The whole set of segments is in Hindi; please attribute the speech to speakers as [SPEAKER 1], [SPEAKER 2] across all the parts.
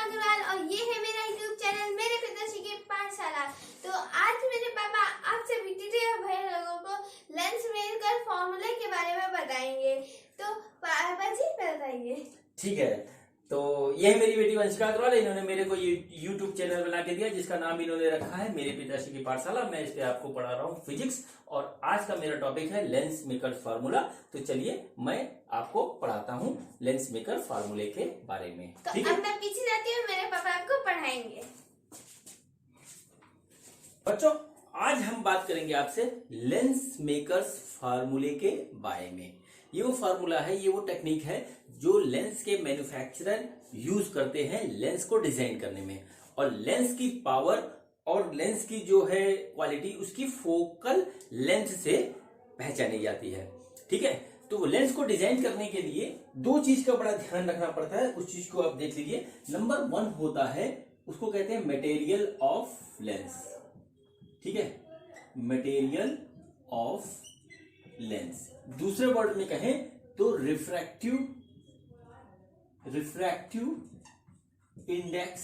[SPEAKER 1] अग्रवाल और ये है मेरा यूट्यूब चैनल मेरे पिताश्री की पाठशाला। तो आज मेरे पापा आपसे डिटेल भैया लोगों को लेंस मेकर फॉर्मूले के बारे में बताएंगे। तो पापा जी बताइए।
[SPEAKER 2] ठीक है, तो ये है मेरी बेटी वंशिका अग्रवाल। इन्होंने मेरे को यूट्यूब चैनल बना के दिया जिसका नाम इन्होंने रखा है मेरे पिताश्री की पाठशाला। मैं इस पे आपको पढ़ा रहा हूँ फिजिक्स और आज का मेरा टॉपिक है लेंस मेकर फार्मूला। तो चलिए मैं आपको पढ़ाता हूँ लेंस मेकर फार्मूले के बारे में।
[SPEAKER 1] तो
[SPEAKER 2] ठीक
[SPEAKER 1] अब
[SPEAKER 2] है
[SPEAKER 1] मैं पीछे जाती हूँ, मेरे पापा आपको पढ़ाएंगे।
[SPEAKER 2] बच्चों, आज हम बात करेंगे आपसे लेंस मेकर्स फार्मूले के बारे में। ये वो फार्मूला है, ये वो टेक्निक है जो लेंस के मैन्युफैक्चरर यूज करते हैं लेंस को डिजाइन करने में। और लेंस की पावर और लेंस की जो है क्वालिटी उसकी फोकल लेंथ से पहचानी जाती है। ठीक है, तो लेंस को डिजाइन करने के लिए दो चीज का बड़ा ध्यान रखना पड़ता है। उस चीज को आप देख लीजिए। नंबर 1 होता है, उसको कहते हैं मटेरियल ऑफ लेंस। ठीक है, मटेरियल ऑफ लेंस। दूसरे वर्ड में कहें तो रिफ्रैक्टिव इंडेक्स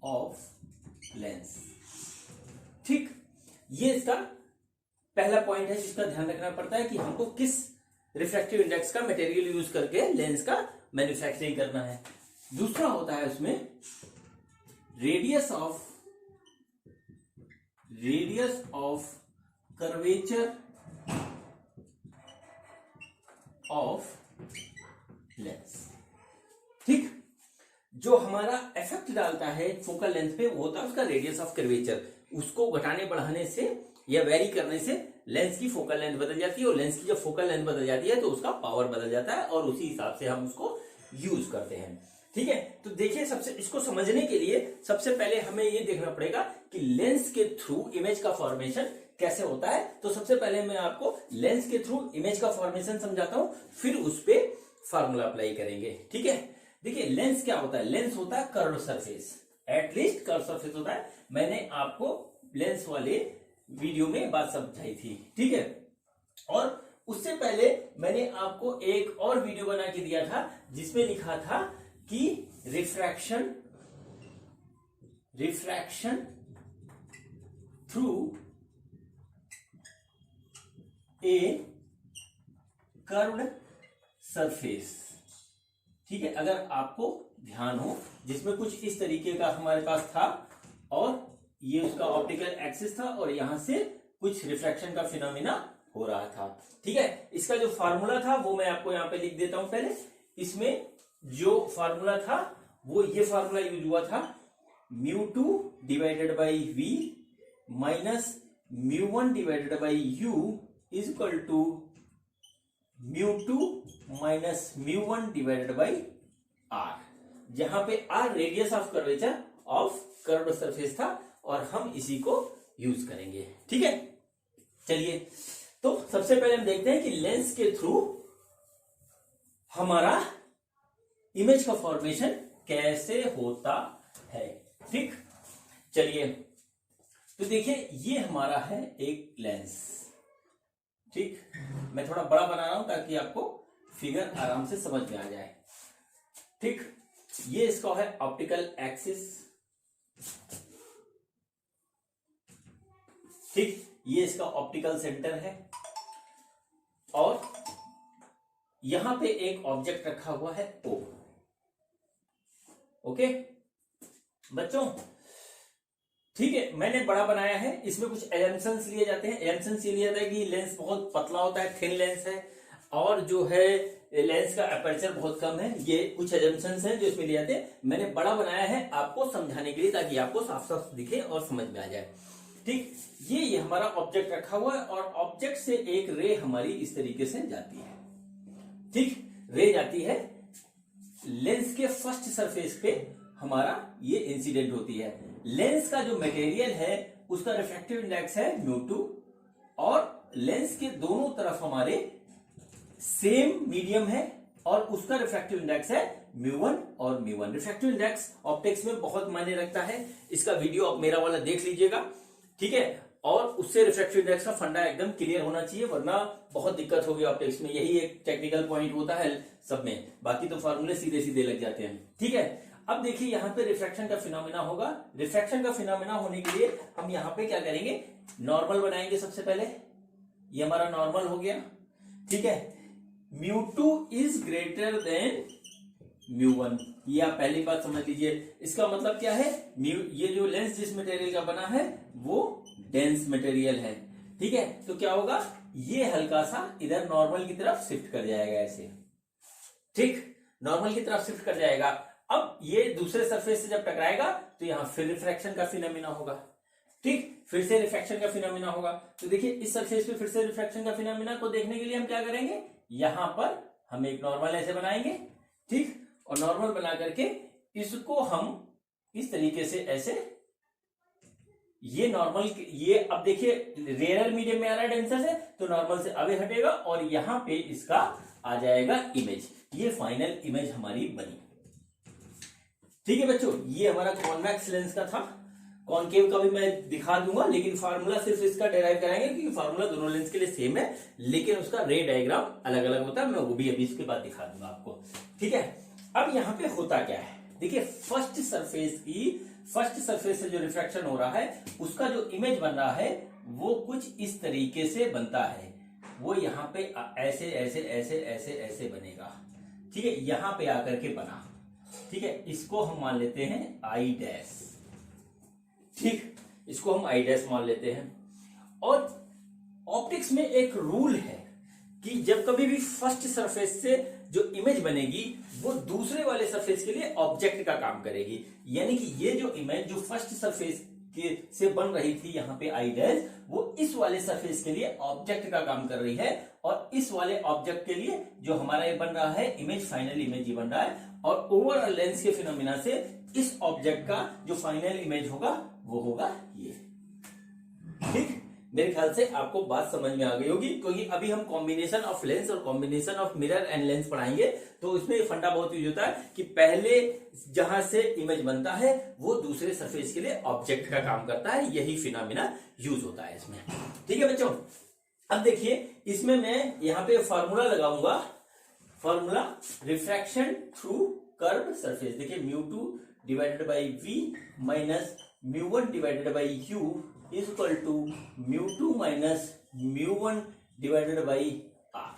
[SPEAKER 2] ऑफ लेंस। ठीक, ये इसका पहला पॉइंट है जिसका ध्यान रखना पड़ता है कि हमको किस रिफ्रैक्टिव इंडेक्स का मटेरियल यूज करके लेंस का मैन्युफैक्चरिंग करना है। दूसरा होता है उसमें radius of curvature of lens. ठीक, जो हमारा इफेक्ट डालता है फोकल लेंथ पे वो होता है उसका रेडियस ऑफ कर्वेचर। उसको घटाने बढ़ाने से या वेरी करने से लेंस की फोकल लेंथ बदल जाती है और लेंस की जब फोकल लेंथ बदल जाती है तो उसका पावर बदल जाता है और उसी हिसाब से हम उसको यूज करते हैं। ठीक है, तो देखिए सबसे इसको समझने के लिए सबसे पहले हमें ये देखना पड़ेगा कि लेंस के थ्रू इमेज का फॉर्मेशन कैसे होता है। तो सबसे पहले मैं आपको लेंस के थ्रू इमेज का फॉर्मेशन समझाता हूं, फिर उस पर फार्मूला अप्लाई करेंगे। ठीक है, देखिए लेंस क्या होता है। लेंस होता है curve surface, at least curve surface होता है। मैंने आपको लेंस वाले वीडियो में बात समझाई थी। ठीक है, और उससे पहले मैंने आपको एक और वीडियो बना के दिया था जिसमें लिखा था कि refraction through a curved surface. ठीक है, अगर आपको ध्यान हो, जिसमें कुछ इस तरीके का हमारे पास था और ये उसका ऑप्टिकल एक्सिस था और यहां से कुछ रिफ्रैक्शन का फिनोमिना हो रहा था। ठीक है, इसका जो फार्मूला था वो मैं आपको यहां पे लिख देता हूं। पहले इसमें जो फार्मूला था वो ये फार्मूला यूज हुआ था, μ2 divided by v minus μ1 divided by u is equal to μ2 minus μ1 divided by r, जहां पे r radius of curvature of curved surface था और हम इसी को यूज करेंगे। ठीक है, चलिए तो सबसे पहले हम देखते हैं कि लेंस के थ्रू हमारा इमेज का फॉर्मेशन कैसे होता है। ठीक, चलिए तो देखिए ये हमारा है एक लेंस। ठीक, मैं थोड़ा बड़ा बना रहा हूं ताकि आपको फिगर आराम से समझ में आ जाए। ठीक, ये इसका है ऑप्टिकल एक्सिस। ठीक, ये इसका ऑप्टिकल सेंटर है और यहां पे एक ऑब्जेक्ट रखा हुआ है O। ओके बच्चों, ठीक है, मैंने बड़ा बनाया है। इसमें कुछ एजम्पशंस लिए जाते हैं। एजम्पशंस ये लिया जाता है कि लेंस बहुत पतला होता है, थिन लेंस है और जो है लेंस का अपर्चर बहुत कम है। ये कुछ एजम्पशंस हैं जो इसमें लिए जाते हैं। मैंने बड़ा बनाया है आपको समझाने के लिए ताकि आपको साफ साफ दिखे और समझ में आ जाए। ठीक, ये हमारा ऑब्जेक्ट रखा हुआ है और ऑब्जेक्ट से एक रे हमारी इस तरीके से जाती है। ठीक, रे जाती है लेंस के फर्स्ट सरफेस पे, हमारा ये इंसिडेंट होती है। लेंस का जो मटेरियल है उसका रिफ्रैक्टिव इंडेक्स है μ2 और लेंस के दोनों तरफ हमारे सेम मीडियम है और उसका रिफ्रैक्टिव इंडेक्स है μ1 और μ1। रिफ्रैक्टिव इंडेक्स ऑप्टिक्स में बहुत मायने रखता है। इसका वीडियो आप मेरा वाला देख लीजिएगा। ठीक है, और उससे रिफ्रैक्टिव इंडेक्स का फंडा एकदम क्लियर होना चाहिए, वरना बहुत दिक्कत होगी ऑप्टिक्स में। यही एक टेक्निकल पॉइंट होता है सब में, बाकी तो फॉर्मूले सीधे सीधे लग जाते हैं। ठीक है, अब देखिए यहाँ पे रिफ्रैक्शन का फिनोमेना होगा। रिफ्रैक्शन का फिनोमेना होने के लिए हम यहाँ पे क्या करेंगे, नॉर्मल बनाएंगे सबसे पहले। ये हमारा नॉर्मल हो गया। ठीक है, μ2 इज ग्रेटर देन μ1, ये आप पहली बात समझ लीजिए। इसका मतलब क्या है, ये जो लेंस जिस मटेरियल का बना है वो डेंस मटेरियल है। ठीक है, तो क्या होगा, ये हल्का सा इधर नॉर्मल की तरफ शिफ्ट कर जाएगा ऐसे। ठीक, नॉर्मल की तरफ शिफ्ट कर जाएगा। अब ये दूसरे सरफेस से जब टकराएगा तो यहां फिर रिफ्रैक्शन का फिनोमेना होगा। ठीक, फिर से रिफ्रैक्शन का फिनोमेना होगा। तो देखिए इस सरफेस पे फिर से रिफ्रैक्शन का फिनोमेना को देखने के लिए हम क्या करेंगे, यहां पर हम एक नॉर्मल ऐसे बनाएंगे। ठीक, और नॉर्मल बना करके इसको हम इस तरीके से ऐसे, ये नॉर्मल, ये अब देखिए रेयर मीडियम में आ रहा है डेंसर से, तो नॉर्मल से आगे हटेगा और यहां पे इसका आ जाएगा इमेज। ये फाइनल इमेज हमारी बनी। ठीक है बच्चों, ये हमारा कॉन्वेक्स लेंस का था। कॉनकेव का भी मैं दिखा दूंगा, लेकिन फार्मूला सिर्फ इसका डेराइव कराएंगे क्योंकि फार्मूला दोनों लेंस के लिए सेम है, लेकिन उसका रे डायग्राम अलग अलग होता है। मैं वो भी अभी इसके बाद दिखा दूंगा आपको। ठीक है, अब यहाँ पे होता क्या है, देखिए फर्स्ट सरफेस से जो रिफ्रैक्शन हो रहा है उसका जो इमेज बन रहा है वो कुछ इस तरीके से बनता है। वो यहाँ पे ऐसे ऐसे ऐसे ऐसे ऐसे बनेगा। ठीक है, यहां पे आकर के बना। ठीक है, इसको हम मान लेते हैं आई डैश। ठीक, इसको हम आई डैश मान लेते हैं। और ऑप्टिक्स में एक रूल है कि जब कभी भी फर्स्ट सरफेस से जो इमेज बनेगी वो दूसरे वाले सरफेस के लिए ऑब्जेक्ट का काम करेगी। यानी कि ये जो इमेज जो फर्स्ट सरफेस के से बन रही थी यहाँ पे आई डैश, वो इस वाले सरफेस के लिए ऑब्जेक्ट का काम कर रही है, और इस वाले ऑब्जेक्ट के लिए जो हमारा ये बन रहा है इमेज, फाइनल इमेज ये बन रहा है। और ओवरऑल लेंस के फिनोमिना से इस ऑब्जेक्ट का जो फाइनल इमेज होगा वो होगा ये। ठीक, मेरे ख्याल से आपको बात समझ में आ गई होगी, क्योंकि अभी हम कॉम्बिनेशन ऑफ लेंस और combination of mirror and lens पढ़ाएंगे। तो इसमें फंडा बहुत यूज होता है कि पहले जहां से इमेज बनता है वो दूसरे सरफेस के लिए ऑब्जेक्ट का काम करता है, यही फिनोमिना यूज होता है इसमें। ठीक है बच्चों, अब देखिए इसमें मैं यहाँ पे फॉर्मूला लगाऊंगा, formula refraction through curve surface. देखिए μ2 divided by v minus μ1 divided by u is equal to μ2 minus μ1 divided by r।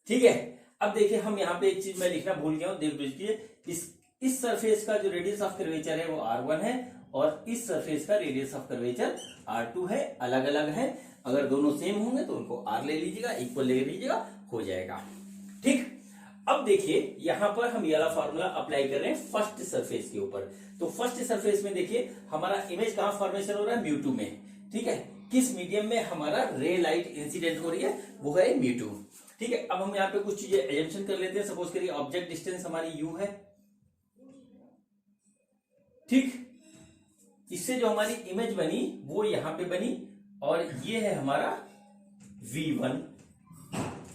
[SPEAKER 2] ठीक है, अब देखिए हम यहाँ पे एक चीज मैं लिखना भूल गया हूं, देख लीजिए। इस सरफेस का जो रेडियस ऑफ कर्वेचर है वो r1 है, और इस सरफेस का रेडियस ऑफ कर्वेचर r2 है। अलग अलग है, अगर दोनों सेम होंगे तो उनको r ले लीजिएगा, इक्वल ले लीजिएगा, हो जाएगा। ठीक, अब देखिए यहां पर हम ये वाला फॉर्मूला अप्लाई कर रहे हैं फर्स्ट सरफेस के ऊपर। तो फर्स्ट सरफेस में देखिए हमारा इमेज कहां फॉर्मेशन हो रहा है, μ2 में। ठीक है, किस मीडियम में हमारा रे लाइट इंसिडेंट हो रही है, वो है μ2। ठीक है, अब हम यहाँ पे कुछ चीजें एजम्पशन कर लेते हैं। सपोज करिए ऑब्जेक्ट डिस्टेंस हमारी u है। ठीक, इससे जो हमारी इमेज बनी वो यहां पे बनी, और ये है हमारा v1।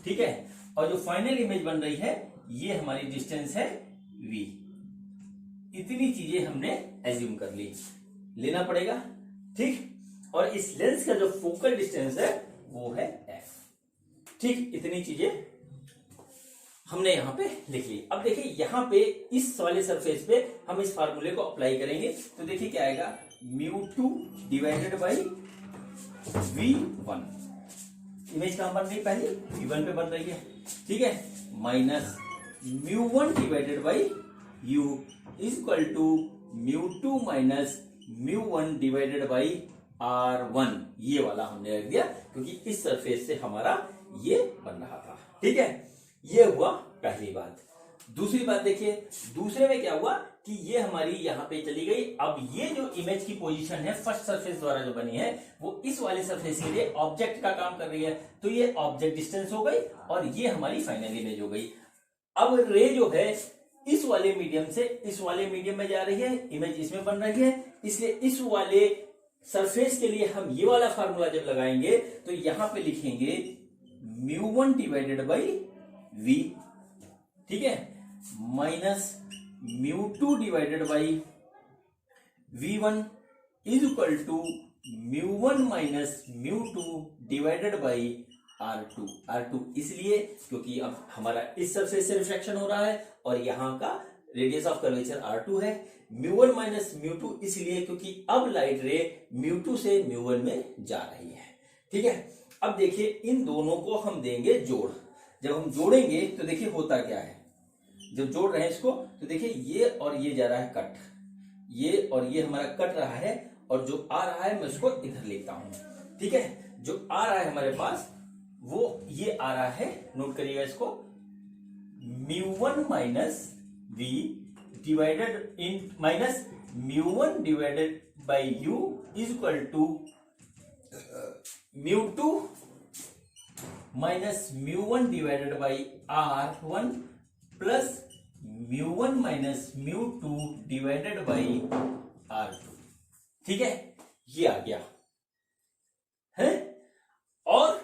[SPEAKER 2] ठीक है, और जो फाइनल इमेज बन रही है ये हमारी डिस्टेंस है v। इतनी चीजें हमने एज्यूम कर ली, लेना पड़ेगा। ठीक, और इस लेंस का जो फोकल डिस्टेंस है वो है f। ठीक, इतनी चीजें हमने यहां पे लिख ली। अब देखिए यहां पे इस वाले सरफेस पे हम इस फार्मूले को अप्लाई करेंगे, तो देखिए क्या आएगा, μ2 डिवाइडेड बाई v1। इमेज कहां बन रही, पहले v1 पे बन रही है। ठीक है, minus μ1 divided by u is equal to μ2 minus μ1 divided by r1। ये वाला हमने रख दिया क्योंकि इस सरफेस से हमारा ये बन रहा था। ठीक है, ये हुआ पहली बात। दूसरी बात देखिए, दूसरे में क्या हुआ कि ये हमारी यहाँ पे चली गई। अब ये जो इमेज की पोजीशन है फर्स्ट सरफेस द्वारा जो बनी है वो इस वाले सरफेस के लिए ऑब्जेक्ट का काम कर रही है, तो ये ऑब्जेक्ट डिस्टेंस हो गई और ये हमारी फाइनल इमेज हो गई। अब रे जो है इस वाले मीडियम से इस वाले मीडियम में जा रही है, इमेज इसमें बन रही है, इसलिए इस वाले सरफेस के लिए हम ये वाला फार्मूला जब लगाएंगे तो यहां पे लिखेंगे μ1 डिवाइडेड बाई v। ठीक है, minus μ2 divided by v1 is equal to μ1 minus μ2 divided by R2 इसलिए क्योंकि अब हमारा इस सरफेस से रिफ्लेक्शन हो रहा है और यहाँ का रेडियस ऑफ कर्वेचर R2 है। μ1 माइनस μ2 इसलिए क्योंकि अब लाइट रे μ2 से μ1 में जा रही है। ठीक है, अब देखिए इन दोनों को हम देंगे जोड़। जब हम जोड़ेंगे तो देखिए होता क्या है, जब जोड़ रहे हैं इसको तो देखिए ये और ये जा रहा है कट, ये और ये हमारा कट रहा है और जो आ रहा है मैं उसको इधर लेता हूं। ठीक है, जो आ रहा है हमारे पास वो ये आ रहा है, नोट करिएगा इसको, μ1 minus v divided in minus μ1 divided by u is equal to μ2 minus μ1 divided by R1 plus μ1 minus μ2 divided by R2। ठीक है, ये आ गया है। और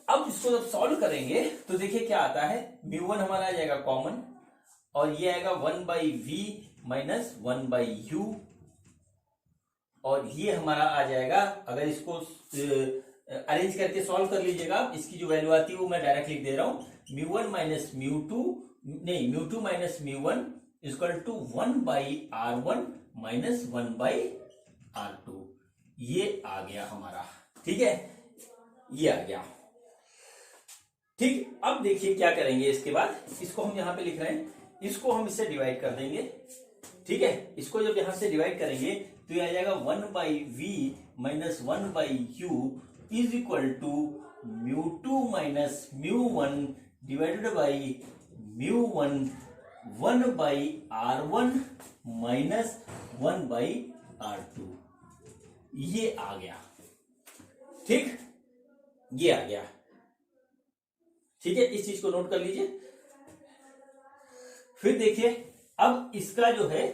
[SPEAKER 2] अब इसको जब सॉल्व करेंगे तो देखिए क्या आता है, μ1 हमारा आ जाएगा कॉमन और ये आएगा 1 by v minus 1 by u, और ये हमारा आ जाएगा, अगर इसको अरेंज करके सॉल्व कर लीजिएगा, इसकी जो वैल्यू आती है वो मैं डायरेक्ट लिख दे रहा हूं, μ1 minus μ2 minus μ1 equal to 1 by R1 minus 1 by R2। ये आ गया हमारा। ठीक है, ये आ गया। ठीक, अब देखिए क्या करेंगे इसके बाद, इसको हम यहां पे लिख रहे हैं, इसको हम इससे डिवाइड कर देंगे। ठीक है, इसको जब यहां से डिवाइड करेंगे तो ये आ जाएगा 1 by v minus 1 by u is equal to μ2 minus μ1 divided by μ1 1 by R1 minus 1 by R2। ये आ गया। ठीक, ये आ गया। ठीक है, इस चीज को नोट कर लीजिए। फिर देखिए अब इसका जो है,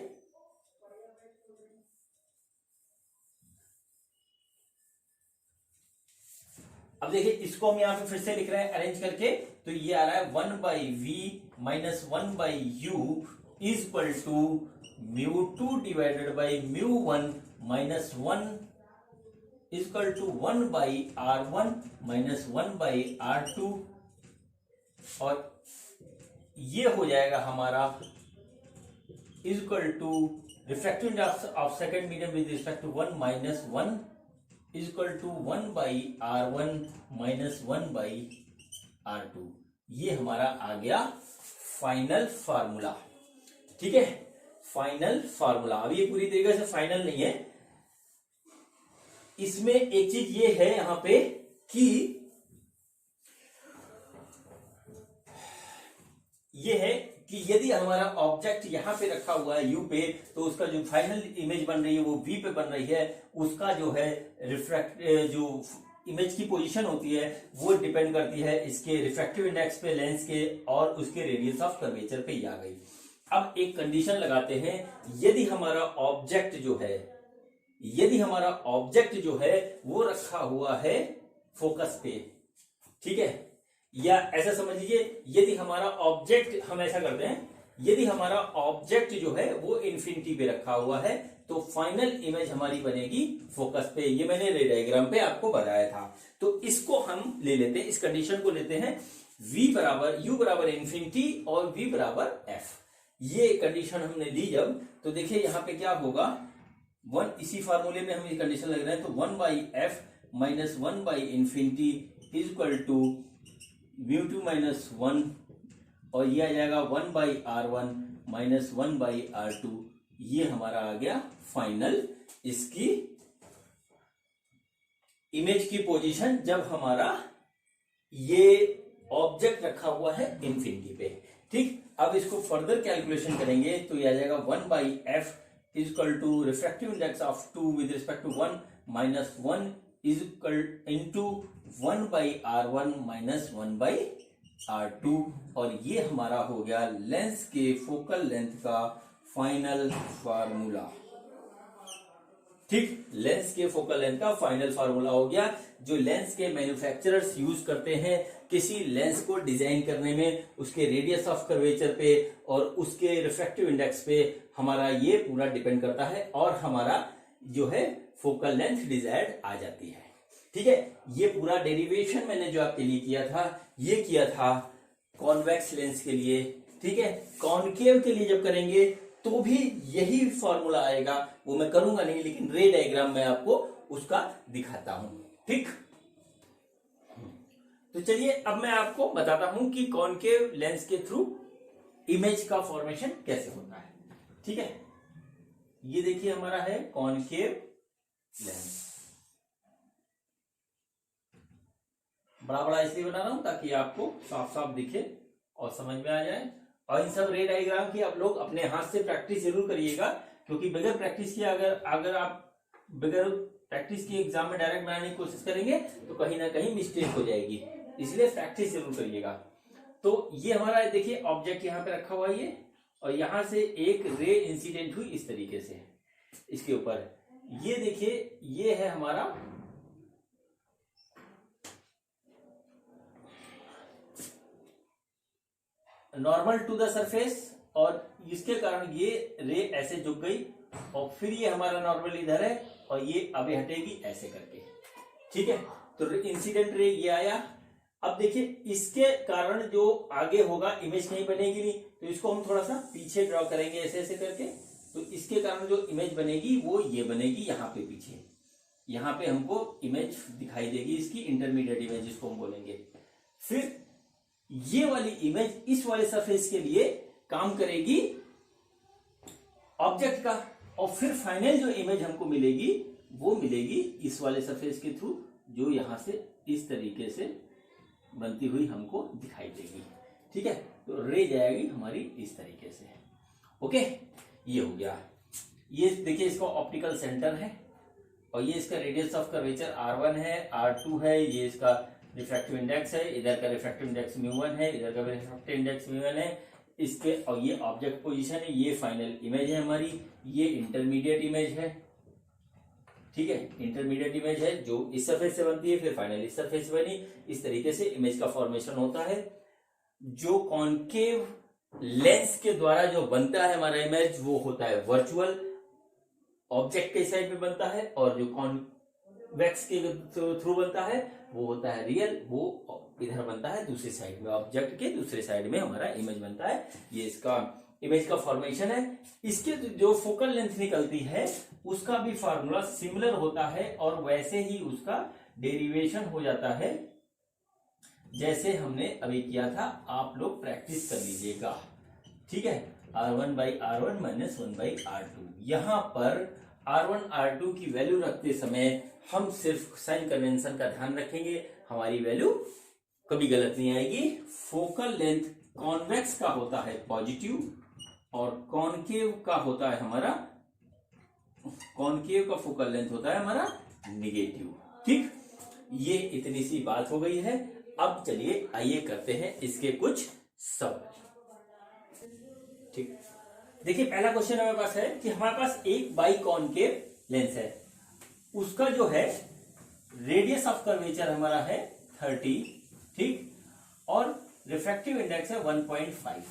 [SPEAKER 2] अब देखिए इसको हम यहां पे फिर से लिख रहे हैं अरेंज करके, तो ये आ रहा है 1 by v minus 1 by u is equal to μ2 divided by μ1 minus 1 is equal to 1 by R1 minus 1 by R2, और ये हो जाएगा हमारा is equal to refractive index of second medium with respect to 1 minus 1 is equal to 1 by R1 minus 1 by R2। ये हमारा आ गया फाइनल फार्मूला। ठीक है, फाइनल फार्मूला। अब ये पूरी तरीके से फाइनल नहीं है, इसमें एक चीज ये है यहां पे कि ये है कि यदि हमारा ऑब्जेक्ट यहां पे रखा हुआ है यू पे, तो उसका जो फाइनल इमेज बन रही है वो वी पे बन रही है, उसका जो है जो इमेज की पोजीशन होती है वो डिपेंड करती है इसके रिफ्रैक्टिव इंडेक्स पे, लेंस के, और उसके रेडियस ऑफ कर्वेचर पे। आ गई। अब एक कंडीशन लगाते हैं, यदि हमारा ऑब्जेक्ट जो है वो रखा हुआ है फोकस पे, ठीक है, या ऐसा समझ लीजिए यदि हमारा ऑब्जेक्ट, हम ऐसा करते हैं, यदि हमारा ऑब्जेक्ट जो है वो इन्फिनिटी पे रखा हुआ है तो फाइनल इमेज हमारी बनेगी फोकस पे। ये मैंने रे डायग्राम पे आपको बताया था। तो इसको हम ले लेते हैं, इस कंडीशन को लेते हैं, u बराबर इन्फिनिटी और v बराबर f। ये कंडीशन हमने ली जब, तो देखिए यहां पे क्या होगा, 1, इसी फार्मूले में हम ये कंडीशन लग रहे हैं, तो 1 by f minus 1 by infinity is equal to μ2 minus 1, और ये आ जाएगा 1 by R1 minus 1 by R2। ये हमारा आ गया फाइनल इसकी इमेज की पोजीशन जब हमारा ये ऑब्जेक्ट रखा हुआ है इन्फिनिटी पे। ठीक, अब इसको फर्दर कैलकुलेशन करेंगे तो ये आ जाएगा 1 by f is equal to refractive index of 2 with respect to 1 minus 1 is equal into 1 by R1 minus 1 by R2, और ये हमारा हो गया लेंस के फोकल लेंथ का फाइनल फार्मूला। ठीक, लेंस के फोकल लेंथ का फाइनल फार्मूला हो गया, जो लेंस के मैन्युफैक्चरर्स यूज करते हैं किसी लेंस को डिजाइन करने में, उसके रेडियस ऑफ कर्वेचर पे और उसके रिफ्रैक्टिव इंडेक्स पे हमारा ये पूरा डिपेंड करता है, और हमारा जो है फोकल लेंथ डिजायर्ड आ जाती है। ठीक है, ये पूरा डेरिवेशन मैंने जो आपके लिए किया था, ये किया था कॉन्वेक्स लेंस के लिए। ठीक है, कॉनकेव के लिए जब करेंगे तो भी यही फॉर्मूला आएगा, वो मैं करूंगा नहीं, लेकिन रे डायग्राम में आपको उसका दिखाता हूं। ठीक, तो चलिए अब मैं आपको बताता हूं कि कॉनकेव लेंस के थ्रू इमेज का फॉर्मेशन कैसे होता है। ठीक है, ये देखिए हमारा है कॉनकेव लेंस। बड़ा बड़ा इसलिए बना रहा हूं ताकि आपको साफ साफ दिखे और समझ में आ जाए। और इन सब रे डायग्राम की आप लोग अपने हाथ से प्रैक्टिस जरूर करिएगा, क्योंकि बगैर प्रैक्टिस किए अगर आप बगैर प्रैक्टिस की एग्जाम में डायरेक्ट बनाने की कोशिश करेंगे तो कहीं ना कहीं मिस्टेक हो जाएगी, इसलिए प्रैक्टिस जरूर करिएगा। तो ये हमारा देखिए ऑब्जेक्ट यहाँ पे रखा हुआ है ये, और यहां से एक रे इंसिडेंट हुई इस तरीके से इसके ऊपर। ये देखिए ये है हमारा नॉर्मल टू द सरफेस, और इसके कारण ये रे ऐसे झुक गई, और फिर ये हमारा नॉर्मल इधर है और ये अभी हटेगी ऐसे करके। ठीक है, तो इंसिडेंट रे ये आया। अब देखिए इसके कारण जो आगे होगा इमेज कहीं बनेगी नहीं, तो इसको हम थोड़ा सा पीछे ड्रॉ करेंगे ऐसे ऐसे करके। तो इसके कारण जो इमेज बनेगी वो ये बनेगी यहाँ पे पीछे, यहाँ पे हमको इमेज दिखाई देगी, इसकी इंटरमीडिएट इमेज जिसको हम बोलेंगे। फिर ये वाली इमेज इस वाले सरफेस के लिए काम करेगी ऑब्जेक्ट का, और फिर फाइनल जो इमेज हमको मिलेगी वो मिलेगी इस वाले सरफेस के थ्रू, जो यहां से इस तरीके से बनती हुई हमको दिखाई देगी। ठीक है, तो रे जाएगी हमारी इस तरीके से। ओके, ये हो गया। ये देखिए इसका ऑप्टिकल सेंटर है, और ये इसका रेडियस ऑफ कर्वेचर R1 है, R2 है, ये इसका रिफ्रैक्टिव इंडेक्स है, इधर का रिफ्रैक्टिव इंडेक्स μ1 है, इधर का रिफ्रैक्टिव इंडेक्स μ1 है इसके, और ये ऑब्जेक्ट पोजीशन है, ये फाइनल इमेज है हमारी, ये इंटरमीडिएट इमेज है। ठीक है, इंटरमीडिएट इमेज है जो इस सरफेस से बनती है, फिर फाइनल इस सरफेस से बनी। इस तरीके से इमेज का फॉर्मेशन होता है। जो कॉनकेव लेंस के द्वारा जो बनता है हमारा इमेज वो होता है वर्चुअल, ऑब्जेक्ट के साइड में बनता है, और जो कॉन्वेक्स के थ्रू बनता है वो होता है रियल, वो इधर बनता है दूसरी साइड में, ऑब्जेक्ट के दूसरे साइड में हमारा इमेज बनता है। ये इसका इमेज का फॉर्मेशन है। इसके जो फोकल लेंथ निकलती है उसका भी फार्मूला सिमिलर होता है, और वैसे ही उसका डेरिवेशन हो जाता है जैसे हमने अभी किया था। आप लोग प्रैक्टिस कर लीजिएगा। ठीक है, R1 by R1 minus 1 by R2। यहां पर R1 R2 की वैल्यू रखते समय हम सिर्फ साइन कन्वेंशन का ध्यान रखेंगे, हमारी वैल्यू कभी गलत नहीं आएगी। फोकल लेंथ कॉन्वेक्स का होता है पॉजिटिव, और कॉनकेव का होता है हमारा, कॉनकेव का फोकल लेंथ होता है हमारा निगेटिव। ठीक, ये इतनी सी बात हो गई है। अब चलिए आइए करते हैं इसके कुछ सवाल। ठीक, देखिए पहला क्वेश्चन हमारे पास है कि हमारे पास एक बाई कॉनकेव लेंस है, उसका जो है रेडियस ऑफ कर्वेचर हमारा है 30। ठीक, और रिफ्रैक्टिव इंडेक्स है 1.5।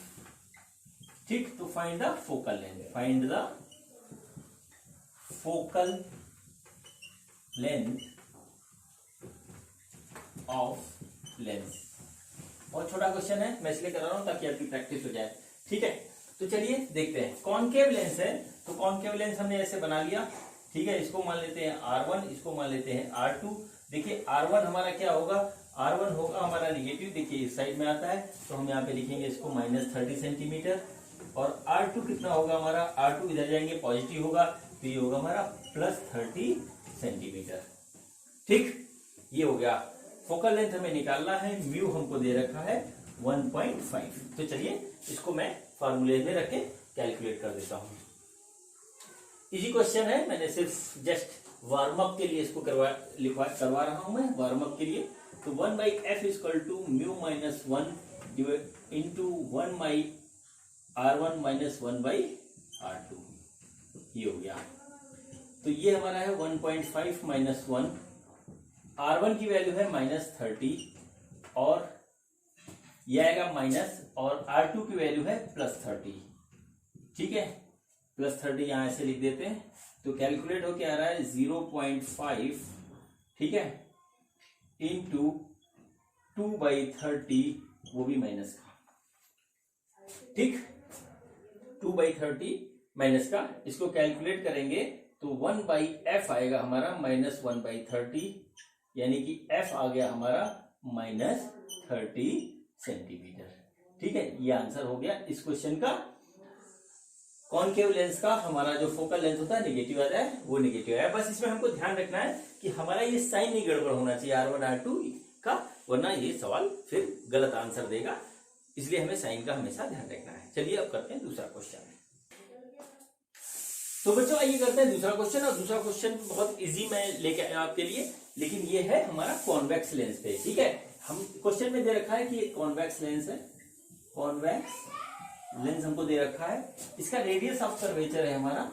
[SPEAKER 2] ठीक, तो find the focal length, find the focal length of lens. बहुत छोटा क्वेश्चन है, मैं इसलिए कर रहा हूं ताकि आपकी प्रैक्टिस हो जाए। ठीक है, तो चलिए देखते हैं। कॉनकेव लेंस है, तो कॉनकेव लेंस हमने ऐसे बना लिया। ठीक है, इसको मान लेते हैं R1, इसको मान लेते हैं R2। देखिए R1 हमारा क्या होगा, R1 होगा हमारा निगेटिव, देखिए इस साइड में आता है, तो हम यहाँ पे लिखेंगे इसको -30 सेंटीमीटर। और R2 कितना होगा हमारा, R2 इधर जाएंगे पॉजिटिव होगा, तो ये होगा हमारा +30 सेंटीमीटर। ठीक, ये हो गया। फोकल लेंथ हमें निकालना है, म्यू हमको दे रखा है 1.5। तो चलिए इसको मैं फॉर्मूले में रख के कैलकुलेट कर देता हूं। इजी क्वेश्चन है, मैंने सिर्फ जस्ट वार्म अप के लिए इसको करवा रहा हूं मैं, वार्म अप के लिए। तो 1/f = μ-1 इंटू 1/r1 - 1/r2, ये हो गया। तो ये हमारा है 1.5 - 1, R1 की वैल्यू है -30, और ये आएगा माइनस, और R2 की वैल्यू है +30। ठीक है, प्लस 30 यहाँ ऐसे लिख देते हैं, तो कैलकुलेट होके आ रहा है 0.5, ठीक है, इंटू 2/30, वो भी माइनस का, ठीक, 2/30 माइनस का। इसको कैलकुलेट करेंगे तो 1/f आएगा हमारा -1/30, यानी कि f आ गया हमारा -30 सेंटीमीटर। ठीक है, ये आंसर हो गया इस क्वेश्चन का। कॉनकेव लेंस का हमारा जो फोकल लेंथ होता है नेगेटिव आता है, वो नेगेटिव है। बस इसमें हमको ध्यान रखना है कि हमारा ये साइन नहीं गड़बड़ होना चाहिए R1 R2 का, वरना ये सवाल फिर गलत आंसर देगा, इसलिए हमें साइन का हमेशा ध्यान रखना है। चलिए अब करते हैं दूसरा क्वेश्चन। तो बच्चों आइए करते हैं दूसरा क्वेश्चन, और दूसरा क्वेश्चन बहुत इजी मैं लेके आया आपके लिए, लेकिन ये है हमारा कॉन्वेक्स लेंस पे। ठीक है, हम क्वेश्चन में दे रखा है कि ये कॉन्वेक्स लेंस है, कॉन्वेक्स लेंस हमको दे रखा है। इसका रेडियस ऑफ कर्वेचर है हमारा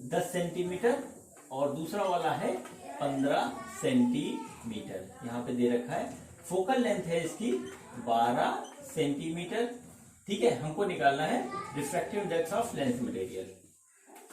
[SPEAKER 2] 10 सेंटीमीटर और दूसरा वाला है 15 सेंटीमीटर, यहाँ पे दे रखा है। फोकल लेंथ है इसकी 12 सेंटीमीटर। ठीक है, हमको निकालना है refractive index of lens material.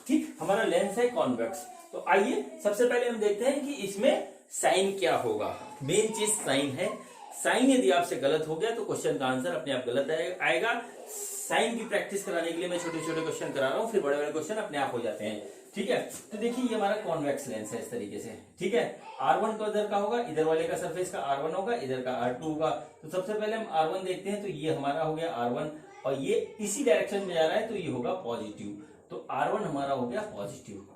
[SPEAKER 2] ठीक, हमारा लेंस है कॉन्वेक्स। तो आइए सबसे पहले हम देखते हैं कि इसमें साइन क्या होगा। मेन चीज साइन है। साइन यदि आपसे गलत हो गया तो क्वेश्चन का आंसर अपने आप गलत आएगा। साइन की प्रैक्टिस कराने के लिए मैं छोटे छोटे क्वेश्चन करा रहा हूं, फिर बड़े बड़े क्वेश्चन अपने आप हो जाते हैं। ठीक है, तो देखिए ये हमारा कॉन्वेक्स लेंस है इस तरीके से। ठीक है, R1 तो इधर का होगा, इधर वाले का सरफेस का R1 होगा, इधर का R2 होगा। तो सबसे पहले हम R1 देखते हैं, तो ये हमारा हो गया R1 और ये इसी डायरेक्शन में जा रहा है, तो ये होगा पॉजिटिव। तो R1 हमारा हो गया पॉजिटिव।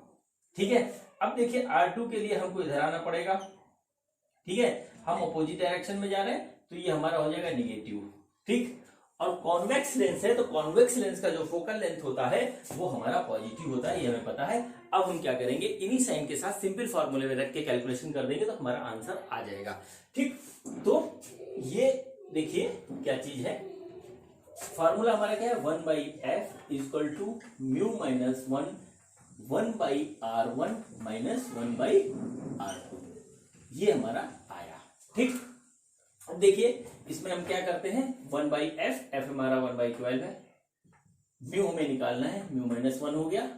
[SPEAKER 2] ठीक है, अब देखिए R2 के लिए हमको इधर आना पड़ेगा। ठीक है, हम अपोजिट डायरेक्शन में जा रहे हैं, तो ये हमारा हो जाएगा निगेटिव। ठीक, और कॉन्वेक्स लेंस है, तो कॉन्वेक्स लेंस का जो फोकल लेंथ होता है वो हमारा पॉजिटिव होता है, ये हमें पता है। अब हम क्या करेंगे, इन्हीं साइन के साथ सिंपल फॉर्मूले में रख के कैलकुलेशन कर देंगे तो हमारा आंसर आ जाएगा। ठीक, तो ये देखिए क्या चीज है, फॉर्मूला हमारा क्या है, 1/f equal to mu minus 1/r1 minus 1/r2, ये हमारा आया। ठीक, अब देखिए इसमें हम क्या करते हैं, 1/f, f हमारा 1/12 है, म्यू हमें निकालना है, म्यू -1 हो गया।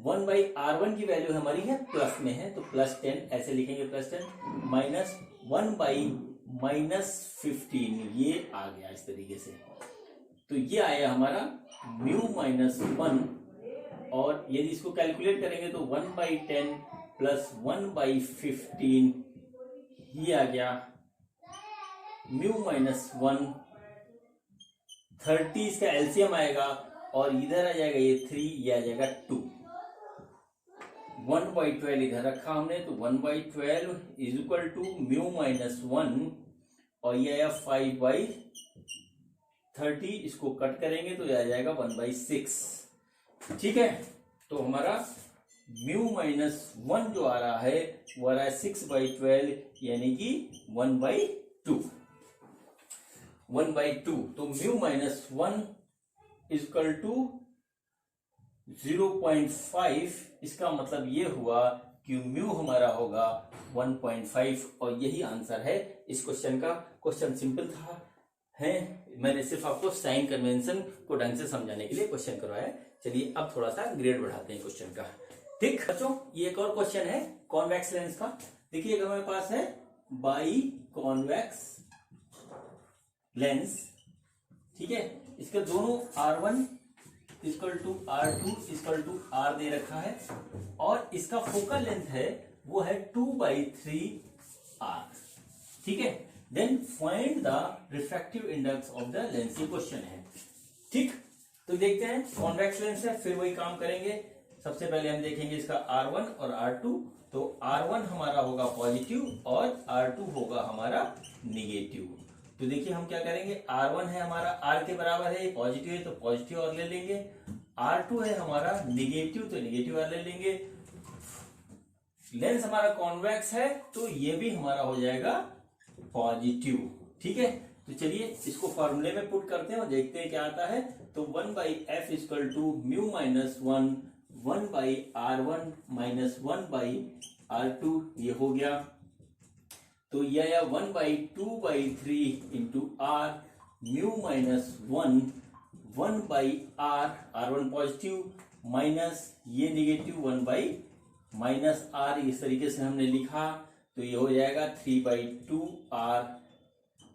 [SPEAKER 2] 1/r1 की वैल्यू हमारी है प्लस में है, तो +10 ऐसे लिखेंगे, +10 माइनस 1/-15, ये आ गया इस तरीके से। तो ये आया हमारा म्यू -1, और यदि इसको कैलकुलेट करेंगे तो 1/10 प्लस 1/15, ये आ गया म्यू -1, 30 इसका एलसीएम आएगा, और इधर आ जाएगा ये 3, ये आ जाएगा 2। 1/12 इधर रखा हमने, तो 1/12 इज इक्वल टू म्यू -1, और ये आया 5/30, इसको कट करेंगे तो ये आ जाएगा 1/6। ठीक है, तो हमारा म्यू -1 जो आ रहा है वो आ रहा है 6/12, यानी कि 1/2। 1/2, तो म्यू -1 इक्वल टू 0.5, इसका मतलब ये हुआ कि म्यू हमारा होगा 1.5, और यही आंसर है इस क्वेश्चन का। क्वेश्चन सिंपल था है, मैंने सिर्फ आपको साइन कन्वेंशन को ढंग से समझाने के लिए क्वेश्चन करवाया। चलिए अब थोड़ा सा ग्रेड बढ़ाते हैं क्वेश्चन का। ठीक बच्चों, ये एक और क्वेश्चन है कॉन्वेक्स लेंस का। देखिए हमारे पास है बाई कॉन्वेक्स लेंस। ठीक है, इसके दोनों R1 equal to R2 equal to R दे रखा है, और इसका फोकल लेंथ है वो है 2/3R। ठीक है, then find the refractive index of the lens, ये क्वेश्चन है। ठीक, तो देखते हैं कॉन्वेक्स लेंस है, फिर वही काम करेंगे। सबसे पहले हम देखेंगे इसका R1 और R2, तो R1 हमारा होगा पॉजिटिव और R2 होगा हमारा निगेटिव। तो देखिए हम क्या करेंगे, R1 है हमारा R के बराबर है, पॉजिटिव है तो पॉजिटिव और ले लेंगे। R2 है हमारा निगेटिव, तो निगेटिव और ले लेंगे। लेंस हमारा कॉन्वेक्स है, तो ये भी हमारा हो जाएगा पॉजिटिव। ठीक है, तो चलिए इसको फॉर्मूले में पुट करते हैं और देखते हैं क्या आता है। तो 1/f equal to mu -1 1/r1 minus 1/r2, ये हो गया। तो यह आया 1/2/3 into r, mu -1 1/r, r1 positive, minus ये नेगेटिव 1 - माइनस आर, इस तरीके से हमने लिखा तो ये हो जाएगा 3/2 R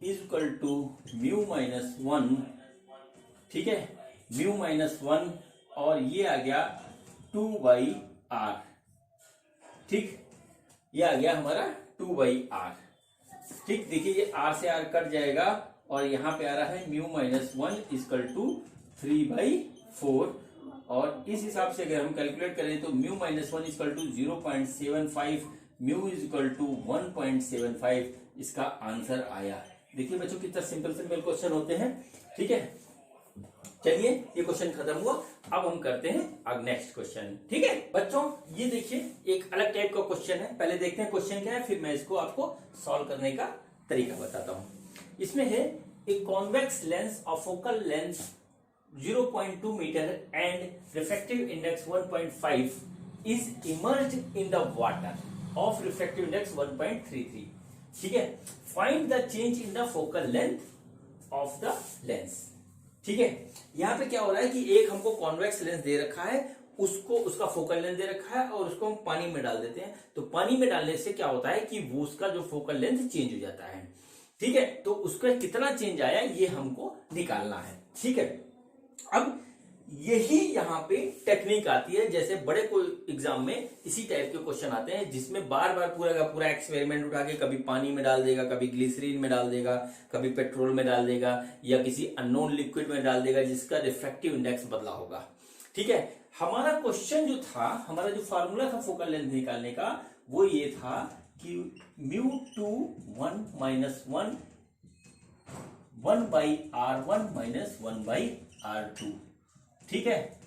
[SPEAKER 2] is equal to mu minus 1, ठीक है, म्यू माइनस 1, और ये आ गया 2/r, ठीक, ये आ गया हमारा 2/r, ठीक। देखिए ये r से r कट जाएगा और यहाँ पे आ रहा है म्यू माइनस 1 इक्वल टू 3/4, और इस हिसाब से अगर हम कैलकुलेट करें तो mu minus 1 equal to 0.75, mu is equal to 1.75 इसका आंसर आया। देखिए बच्चों कितना सिंपल सिंपल क्वेश्चन होते हैं, ठीक है। चलिए ये क्वेश्चन खत्म हुआ, अब हम करते हैं अब नेक्स्ट क्वेश्चन, ठीक है बच्चों। ये देखिए एक अलग टाइप का क्वेश्चन है, पहले देखते हैं क्वेश्चन क्या है, फिर मैं इसको आपको सॉल्व करने का तरीका बताता हूं। इसमें है a convex lens of focal length 0.2 metre and refractive index 1.5 is emerged in the water of refractive index 1.33, ठीक है। Find the change in the focal length of the lens, ठीक है। यहां पे क्या हो रहा है कि एक हमको कॉन्वेक्स लेंस दे रखा है, उसको उसका फोकल लेंथ दे रखा है और उसको हम पानी में डाल देते हैं, तो पानी में डालने से क्या होता है कि वो उसका जो फोकल लेंथ चेंज हो जाता है, ठीक है। तो उसका कितना चेंज आया ये हमको निकालना है, ठीक है। अब यही यहाँ पे टेक्निक आती है, जैसे बड़े कोई एग्जाम में इसी टाइप के क्वेश्चन आते हैं जिसमें बार बार पूरा का पूरा एक्सपेरिमेंट उठा के कभी पानी में डाल देगा, कभी ग्लिसरीन में डाल देगा, कभी पेट्रोल में डाल देगा, या किसी अननोन लिक्विड में डाल देगा जिसका रिफ्रैक्टिव इंडेक्स बदला होगा, ठीक है। हमारा क्वेश्चन जो था, हमारा जो फार्मूला था फोकल लेंथ निकालने का, वो ये था कि μ2 1 - 1 1/r1 - 1/r2, ठीक है।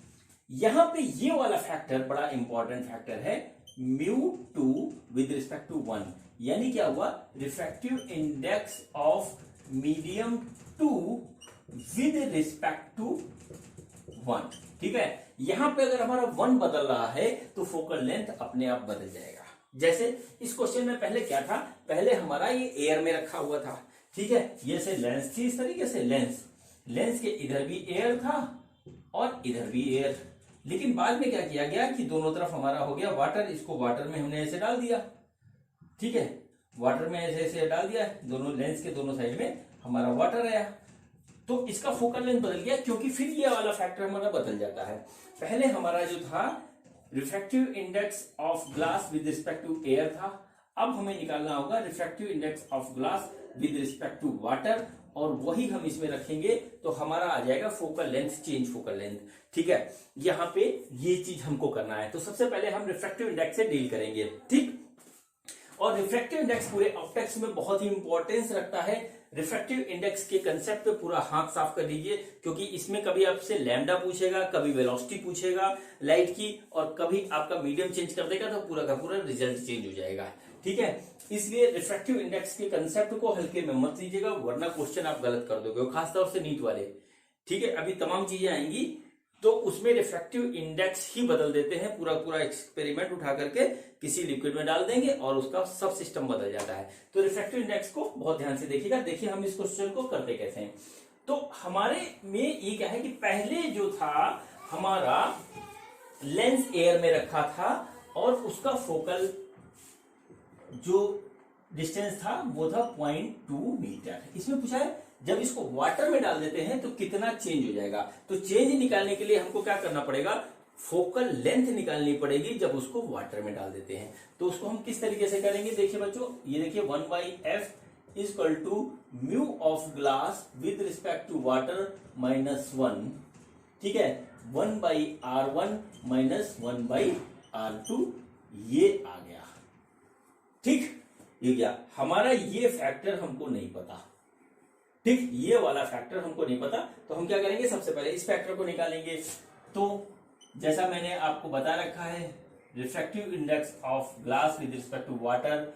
[SPEAKER 2] यहां पे ये वाला फैक्टर बड़ा इंपॉर्टेंट फैक्टर है, μ2 विद रिस्पेक्ट टू 1, यानी क्या हुआ, refractive index of medium 2 with respect to 1, ठीक है। यहां पे अगर हमारा 1 बदल रहा है तो फोकल लेंथ अपने आप बदल जाएगा। जैसे इस क्वेश्चन में पहले क्या था, पहले हमारा ये एयर में रखा हुआ था, ठीक है, ये से लेंस थी, इस तरीके से लेंस के इधर भी एयर था और इधर भी एयर, लेकिन बाद में क्या किया गया कि दोनों तरफ हमारा हो गया वाटर, इसको वाटर में हमने ऐसे डाल दिया, ठीक है, वाटर में ऐसे ऐसे डाल दिया, दोनों लेंस के दोनों साइड में हमारा वाटर आया, तो इसका फोकल लेंथ बदल गया, क्योंकि फिर ये वाला फैक्टर हमारा बदल जाता है। पहले हमारा जो था refractive index of glass with respect to air था, अब हमें निकालना होगा refractive index of glass with respect to water, और वही हम इसमें रखेंगे तो हमारा आ जाएगा focal length, change focal length, ठीक है। यहां पे ये चीज हमको करना है, तो सबसे पहले हम रिफ्रैक्टिव इंडेक्स से डील करेंगे, ठीक। और रिफ्रैक्टिव इंडेक्स पूरे ऑप्टिक्स में बहुत ही इंपॉर्टेंस रखता है। रिफ्रैक्टिव इंडेक्स के कंसेप्ट पे पूरा हाथ साफ कर लीजिए, क्योंकि इसमें कभी आपसे लैम्डा पूछेगा, कभी वेलोसिटी पूछेगा लाइट की, और कभी आपका मीडियम चेंज कर देगा तो पूरा का पूरा रिजल्ट चेंज हो जाएगा, ठीक है। इसलिए रिफ्रैक्टिव इंडेक्स के कंसेप्ट को हल्के में मत लीजिएगा, वरना क्वेश्चन आप गलत कर दोगे, खासतौर से नीट वाले, ठीक है। अभी तमाम चीजें आएंगी तो उसमें रिफ्रैक्टिव इंडेक्स ही बदल देते हैं, पूरा पूरा एक्सपेरिमेंट उठा करके किसी लिक्विड में डाल देंगे और उसका सब सिस्टम बदल जाता है। तो रिफ्रैक्टिव इंडेक्स को बहुत ध्यान से देखिएगा। देखिए हम इस क्वेश्चन को करते कैसे हैं। तो हमारे में ये क्या है कि पहले जो था हमारा लेंस एयर में रखा था और उसका फोकल जो डिस्टेंस था वो था 0.2 मीटर। इसमें पूछा है जब इसको वाटर में डाल देते हैं तो कितना चेंज हो जाएगा। तो चेंज निकालने के लिए हमको क्या करना पड़ेगा, फोकल लेंथ निकालनी पड़ेगी जब उसको वाटर में डाल देते हैं। तो उसको हम किस तरीके से करेंगे, देखिए बच्चों, ये देखिए 1/f equal to mu of glass with respect to water -1, ठीक है, 1/r1 -1/r2, ये आ गया, ठीक। ये क्या, हमारा ये फैक्टर हमको नहीं पता, ठीक, ये वाला फैक्टर हमको नहीं पता, तो हम क्या करेंगे, सबसे पहले इस फैक्टर को निकालेंगे। तो जैसा मैंने आपको बता रखा है, refractive index of glass with respect to water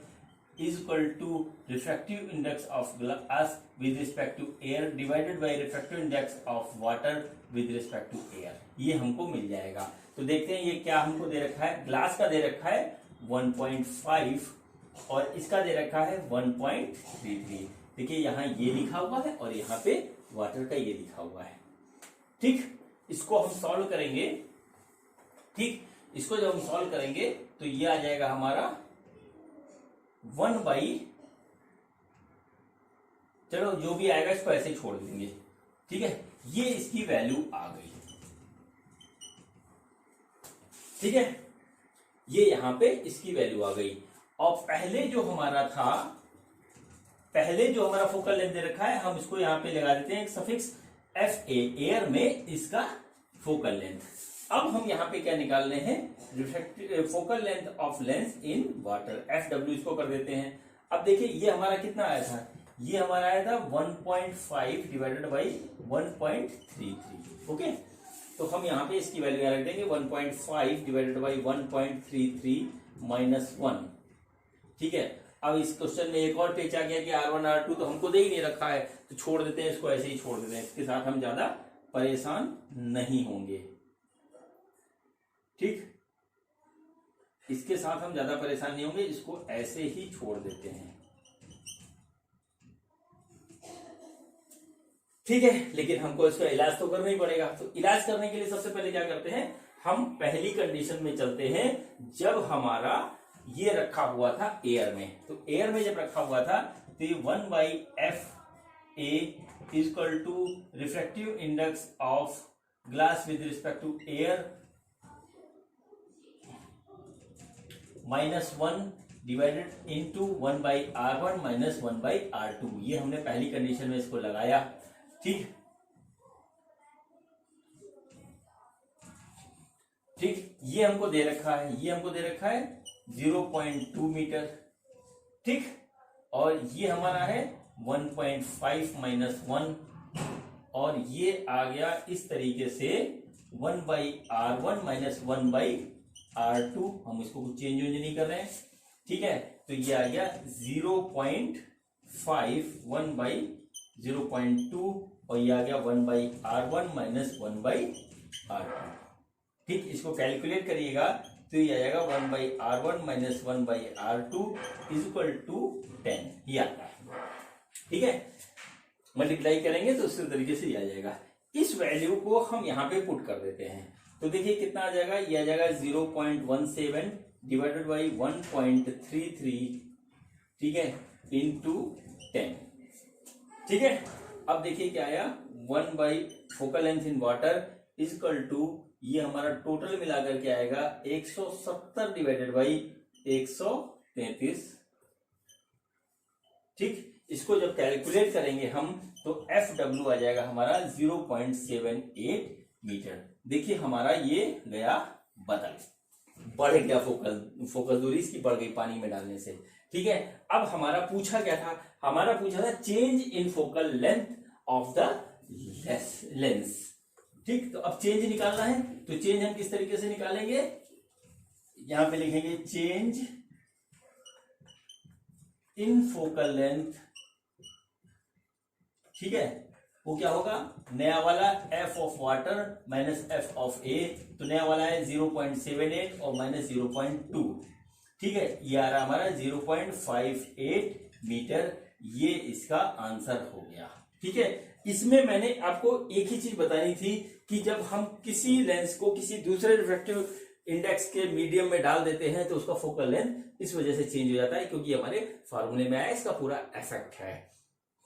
[SPEAKER 2] is equal to refractive index of glass with respect to air divided by refractive index of water with respect to air, ये हमको मिल जाएगा। तो देखते हैं ये क्या हमको दे रखा है, ग्लास का दे रखा है 1.5 और इसका दे रखा है 1.33। देखिए यहां ये लिखा हुआ है और यहां पे वाटर का ये लिखा हुआ है, ठीक। इसको हम सॉल्व करेंगे ठीक, इसको जब हम सॉल्व करेंगे तो ये आ जाएगा हमारा 1 चलो जो भी आएगा इसको ऐसे ही छोड़ देंगे। ठीक है, ये इसकी वैल्यू आ गई। ठीक है, ये यहां पे इसकी वैल्यू आ गई। और पहले जो हमारा फोकल लेंथ दे रखा है, हम इसको यहां पे लगा देते हैं एक सफिक्स FA, एयर में इसका फोकल लेंथ। अब हम यहां पे क्या निकाल रहे हैं, focal length of lens in water, FW इसको कर देते हैं। अब देखिए ये हमारा कितना आया था, ये हमारा आया था 1.5 डिवाइडेड बाई 1.33। ओके, तो हम यहाँ पे इसकी वैल्यू रख देंगे 1.5 डिवाइडेड बाई 1.33 माइनस 1। ठीक है, अब इस क्वेश्चन में एक और पेच आ गया कि R1 R2 तो हमको दे ही नहीं रखा है, तो छोड़ देते हैं इसको, ऐसे ही छोड़ देते हैं, इसके साथ हम ज्यादा परेशान नहीं होंगे। ठीक, इसके साथ हम ज्यादा परेशान नहीं होंगे, इसको ऐसे ही छोड़ देते हैं। ठीक है, लेकिन हमको इसका इलाज तो करना ही पड़ेगा। तो इलाज करने के लिए सबसे पहले क्या करते हैं, हम पहली कंडीशन में चलते हैं, जब हमारा ये रखा हुआ था एयर में। तो एयर में जब रखा हुआ था तो ये 1/FA equal to refractive index of glass with respect to air -1 divided into 1/R1 minus 1/R2। ये हमने पहली कंडीशन में इसको लगाया। ठीक, ये हमको दे रखा है 0.2 मीटर। ठीक, और ये हमारा है 1.5 माइनस 1, और ये आ गया इस तरीके से 1/R1 माइनस 1/R2। हम इसको कुछ चेंज नहीं कर रहे हैं। ठीक है, तो ये आ गया 0.5 1/0.2, और ये आ गया 1/R1 माइनस 1/R2। ठीक, इसको कैलकुलेट करिएगा तो ये आ जाएगा 1/R1 minus 1/R2 is equal to 10। ये आता है। ठीक है, मल्टीप्लाई करेंगे तो उसी तरीके से ये आ जाएगा। इस वैल्यू को हम यहां पे पुट कर देते हैं, तो देखिए कितना आ जाएगा, ये आ जाएगा 0.17 डिवाइडेड बाई 1.33। ठीक है, इंटू 10। ठीक है, अब देखिए क्या आया, 1 focal length in water is equal to, ये हमारा टोटल मिलाकर के आएगा 170 डिवाइडेड बाई 133। ठीक, इसको जब कैलकुलेट करेंगे हम तो FW आ जाएगा हमारा 0.78 मीटर। देखिए हमारा ये गया बदल, बढ़ गया फोकल दूरी इसकी बढ़ गई पानी में डालने से। ठीक है, अब हमारा पूछा क्या था, हमारा पूछा था change in focal length of the lens. ठीक, तो अब चेंज निकालना है, तो चेंज हम किस तरीके से निकालेंगे, यहां पे लिखेंगे चेंज इन फोकल लेंथ। ठीक है, वो क्या होगा, नया वाला F of water minus F of a, तो नया वाला है 0.78 और माइनस 0.2। ठीक है, ये आ रहा हमारा 0.58 मीटर। ये इसका आंसर हो गया। ठीक है, इसमें मैंने आपको एक ही चीज बतानी थी कि जब हम किसी लेंस को किसी दूसरे रिफ्रैक्टिव इंडेक्स के मीडियम में डाल देते हैं तो उसका फोकल लेंथ इस वजह से चेंज हो जाता है, क्योंकि हमारे फार्मूले में आया, इसका पूरा इफेक्ट है।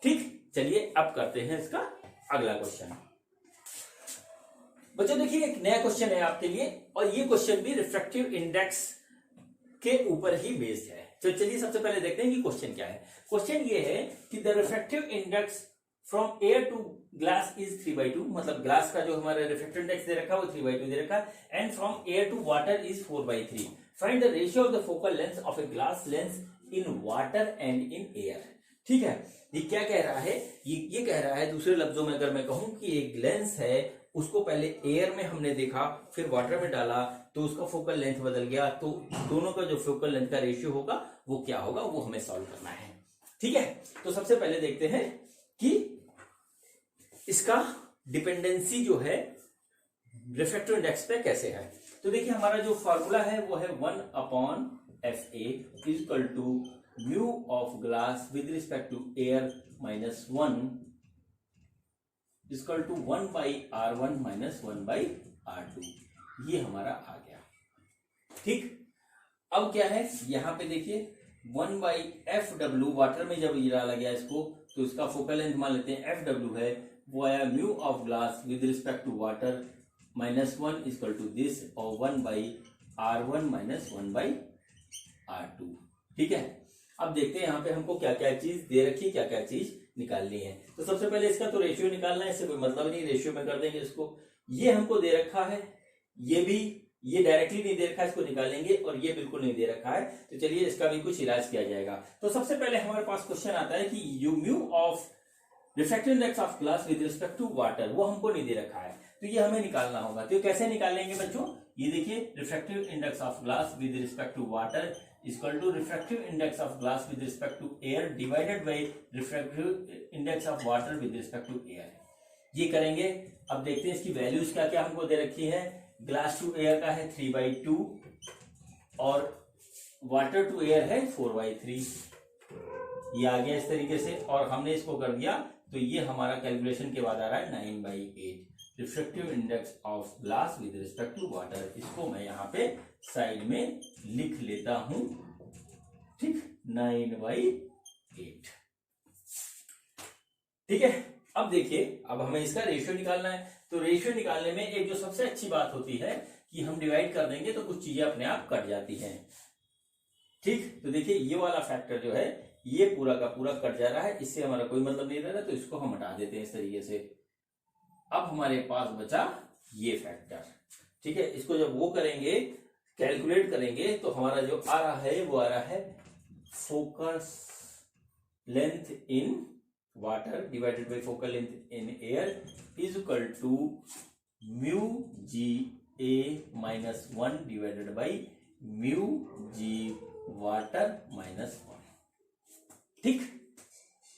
[SPEAKER 2] ठीक, चलिए अब करते हैं इसका अगला क्वेश्चन। बच्चों देखिए एक नया क्वेश्चन है आपके लिए, और ये क्वेश्चन भी रिफ्रैक्टिव इंडेक्स के ऊपर ही बेस्ड है। तो चलिए सबसे पहले देखते हैं कि क्वेश्चन क्या है। क्वेश्चन ये है कि the refractive index from air to glass is 3/2, मतलब ग्लास का जो हमारा रिफ्रैक्टिव इंडेक्स दे रखा है वो 3/2 दे रखा है, and from air to water is 4/3। Find the ratio of the focal length of a glass lens in water and in air. ठीक है, ये क्या कह रहा है, ये कह रहा है दूसरे लफ्जों में अगर मैं कहूं कि एक लेंस है, उसको पहले एयर में हमने देखा, फिर वाटर में डाला, तो उसका फोकल लेंथ बदल गया, तो दोनों का जो फोकल लेंथ का रेशियो होगा वो क्या होगा, वो हमें सॉल्व करना है। ठीक है, तो सबसे पहले देखते हैं कि इसका डिपेंडेंसी जो है रिफ्रैक्टिव इंडेक्स पे कैसे है। तो देखिए हमारा जो फॉर्मूला है वो है 1/FA is equal to mu of glass with respect to air minus 1 is equal to 1/R1 minus 1/R2। ये हमारा आ गया। ठीक, अब क्या है यहाँ पे देखिए 1/FW, वाटर में जब ये डाला गया इसको तो इसका फोकल लेंथ मान लेते हैं FW है, वो आया mu of glass with respect to water -1 equal to this और 1/R1 - 1/R2। ठीक है, अब देखते हैं यहाँ पे हमको क्या क्या चीज दे रखी है, क्या क्या चीज निकालनी है। तो सबसे पहले इसका तो रेशियो निकालना है, इससे कोई मतलब नहीं, रेशियो में कर देंगे इसको। ये हमको दे रखा है, ये डायरेक्टली नहीं दे रखा है, इसको निकालेंगे, और ये बिल्कुल नहीं दे रखा है, तो चलिए इसका भी कुछ इलाज किया जाएगा। तो सबसे पहले हमारे पास क्वेश्चन आता है कि you mu of refractive index of glass with respect to water, वो हमको नहीं दे रखा है, तो ये हमें निकालना होगा। तो कैसे निकालेंगे बच्चों, ये देखिए refractive index of glass with respect to water equal to refractive index of glass with respect to air divided by refractive index of water with respect to air. ये करेंगे। अब देखते हैं इसकी वैल्यूज क्या क्या हमको दे रखी है। ग्लास टू एयर का है 3/2 और वाटर टू एयर है 4/3। ये आ गया इस तरीके से, और हमने इसको कर दिया तो ये हमारा कैलकुलेशन के बाद आ रहा है 9/8 refractive index of glass with respect to water. इसको मैं यहाँ पे साइड में लिख लेता हूं। ठीक, 9/8। ठीक है, अब देखिए, अब हमें इसका रेशियो निकालना है। तो रेशियो निकालने में एक जो सबसे अच्छी बात होती है कि हम डिवाइड कर देंगे तो कुछ चीजें अपने आप कट जाती हैं। ठीक, तो देखिए ये वाला फैक्टर जो है ये पूरा का पूरा कट जा रहा है, इससे हमारा कोई मतलब नहीं रह रहा, तो इसको हम हटा देते हैं इस तरीके से। अब हमारे पास बचा ये फैक्टर। ठीक है, इसको जब वो करेंगे, कैलकुलेट करेंगे, तो हमारा जो आ रहा है वो आ रहा है focus length in water divided by focal length in air is equal to mu g a -1 divided by mu g water -1। ठीक,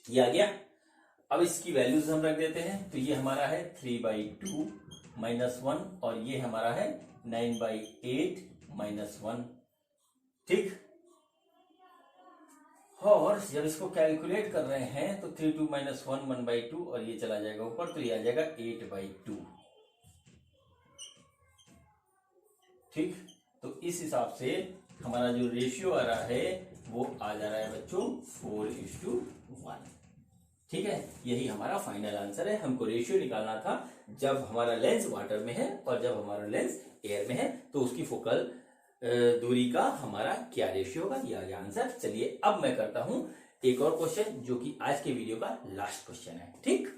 [SPEAKER 2] ये आ गया। अब इसकी वैल्यूज हम रख देते हैं। तो ये हमारा है 3/2 -1 और ये हमारा है 9/8 -1। ठीक, और जब इसको कैलकुलेट कर रहे हैं तो 3/2 -1 1/2 और ये चला जाएगा ऊपर, तो ये आ जाएगा 8/2। ठीक, तो इस हिसाब से हमारा जो रेशियो आ रहा है वो आ जा रहा है बच्चों 4:1। ठीक है, यही हमारा फाइनल आंसर है। हमको रेशियो निकालना था जब हमारा लेंस वाटर में है और जब हमारा लेंस एयर में है, तो उसकी फोकल दूरी का हमारा क्या रेशियो होगा, ये आ गया आंसर। चलिए अब मैं करता हूं एक और क्वेश्चन जो कि आज के वीडियो का लास्ट क्वेश्चन है। ठीक,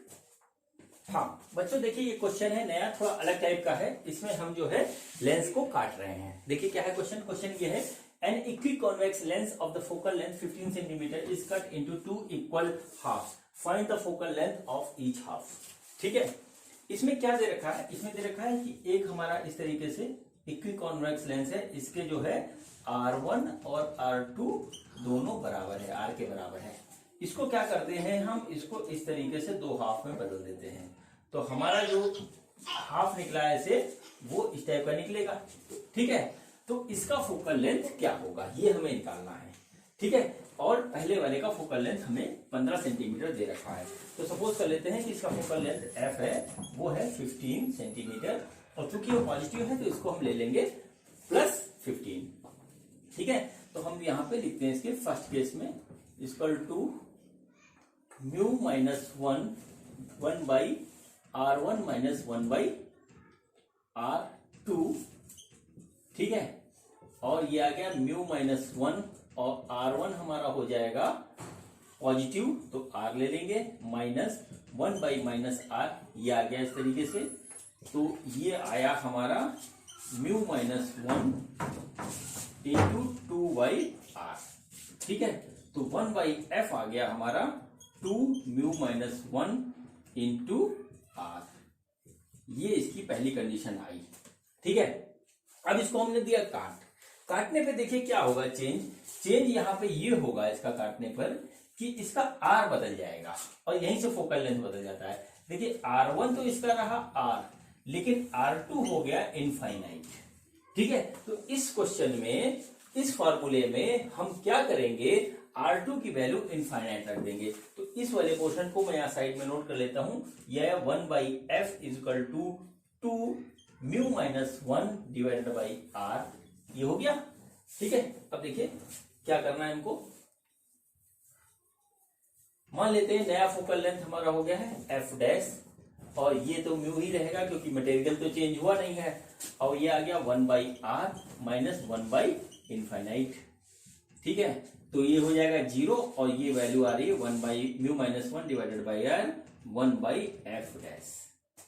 [SPEAKER 2] हाँ बच्चों देखिए ये क्वेश्चन है नया, थोड़ा अलग टाइप का है। इसमें हम जो है लेंस को काट रहे हैं। देखिए क्या है क्वेश्चन। क्वेश्चन ये है, an equiconvex lens of the focal length 15 cm is cut into 2 equal halves. Find the focal length of each half. ठीक है, इसमें क्या दे रखा है, इसमें दे रखा है कि एक हमारा इस तरीके से इक्विकॉन्वेक्स लेंस है, इसके जो है R1 और R2 दोनों बराबर है, R के बराबर है। इसको क्या करते हैं हम, इसको इस तरीके से दो हाफ में बदल देते हैं, तो हमारा जो हाफ निकला है इसे वो इस टाइप का निकलेगा। ठीक है, तो इसका फोकल लेंथ क्या होगा ये हमें निकालना है। ठीक है, और पहले वाले का फोकल लेंथ हमें 15 सेंटीमीटर दे रखा है। तो सपोज कर लेते हैं कि इसका फोकल लेंथ f है, वो है 15 सेंटीमीटर, और चूंकि वो पॉजिटिव है तो इसको हम ले लेंगे +15। ठीक है, तो हम यहाँ पे लिखते हैं इसके फर्स्ट केस में equal to mu -1 1/R1 - 1/R2। ठीक है, और ये आ गया म्यू -1 और R1 हमारा हो जाएगा पॉजिटिव, तो R ले लेंगे, -1/-R, ये आ गया इस तरीके से। तो ये आया हमारा म्यू -1 × 2/R। ठीक है, तो 1/f आ गया हमारा 2 म्यू -1 × R। ये इसकी पहली कंडीशन आई। ठीक है, अब इसको हमने दिया काटने पे देखिए क्या होगा चेंज यहाँ पे ये होगा इसका काटने पर कि इसका R बदल जाएगा और यहीं से फोकल लेंथ बदल जाता है। देखिए R1 तो इसका रहा R, लेकिन R2 हो गया इनफाइनाइट। ठीक है, तो इस क्वेश्चन में इस फॉर्मूले में हम क्या करेंगे, R2 की वैल्यू इनफाइनाइट रख देंगे। तो इस वाले पोर्शन को मैं यहाँ साइड में नोट कर लेता हूं। यह 1/f = 2 mu minus 1 divided by R, ये हो गया। ठीक है, अब देखिए क्या करना है हमको। मान लेते हैं नया फोकल लेंथ हमारा हो गया है एफ डैश, और ये तो म्यू ही रहेगा क्योंकि मटेरियल तो चेंज हुआ नहीं है, और ये आ गया 1 by R minus 1 by infinite. ठीक है, तो ये हो जाएगा 0, और ये वैल्यू आ रही है 1 by mu minus 1 divided by R 1 by f dash.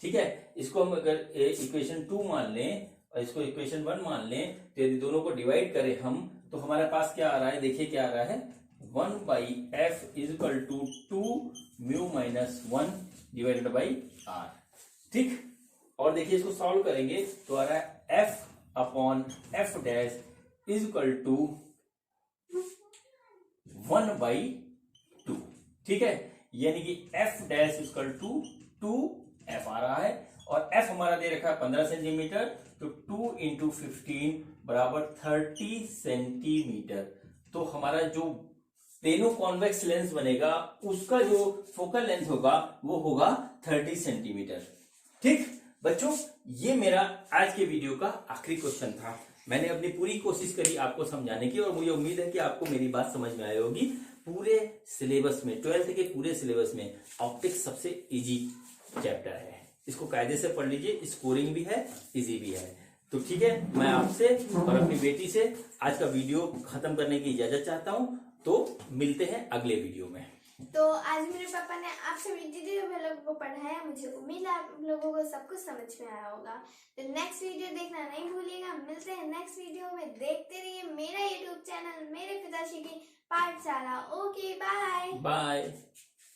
[SPEAKER 2] ठीक है, इसको हम अगर इक्वेशन 2 मान लें और इसको इक्वेशन 1 मान लें, तो यदि दोनों को डिवाइड करें हम, तो हमारे पास क्या आ रहा है, देखिए क्या आ रहा है, 1 by f is equal to 2 mu minus 1 divided by R. ठीक, और देखिए इसको सॉल्व करेंगे तो आ रहा है f upon f dash is equal to 1 by 2। ठीक है, यानी कि f dash is equal to 2 f आ रहा है, और एफ हमारा दे रखा है 15 सेंटीमीटर, तो 2 इंटू 15 बराबर 30 सेंटीमीटर। तो हमारा जो प्लेनो कॉन्वेक्स लेंस बनेगा उसका जो फोकल लेंथ होगा वो होगा 30 सेंटीमीटर। ठीक बच्चों, ये मेरा आज के वीडियो का आखिरी क्वेश्चन था। मैंने अपनी पूरी कोशिश करी आपको समझाने की, और मुझे उम्मीद है कि आपको मेरी बात समझ में आई होगी। पूरे सिलेबस में, 12th के पूरे सिलेबस में ऑप्टिक्स सबसे इजी चैप्टर है, इसको कायदे से पढ़ लीजिए, स्कोरिंग भी है, इजी भी है। तो ठीक है, मैं आपसे और अपनी बेटी से आज का वीडियो खत्म करने की इजाजत चाहता हूं, तो मिलते हैं अगले वीडियो में।
[SPEAKER 1] तो आज मेरे पापा ने आपसे वीडियो में लोगों को पढ़ाया, मुझे उम्मीद है आप लोगों को सब कुछ समझ में आया होगा। तो नेक्स्ट वीडियो देखना नहीं भूलिएगा। मिलते हैं नेक्स्ट वीडियो में, देखते रहिए मेरा यूट्यूब चैनल मेरे पिताश्री की पाठशाला। Okay, bye
[SPEAKER 2] bye.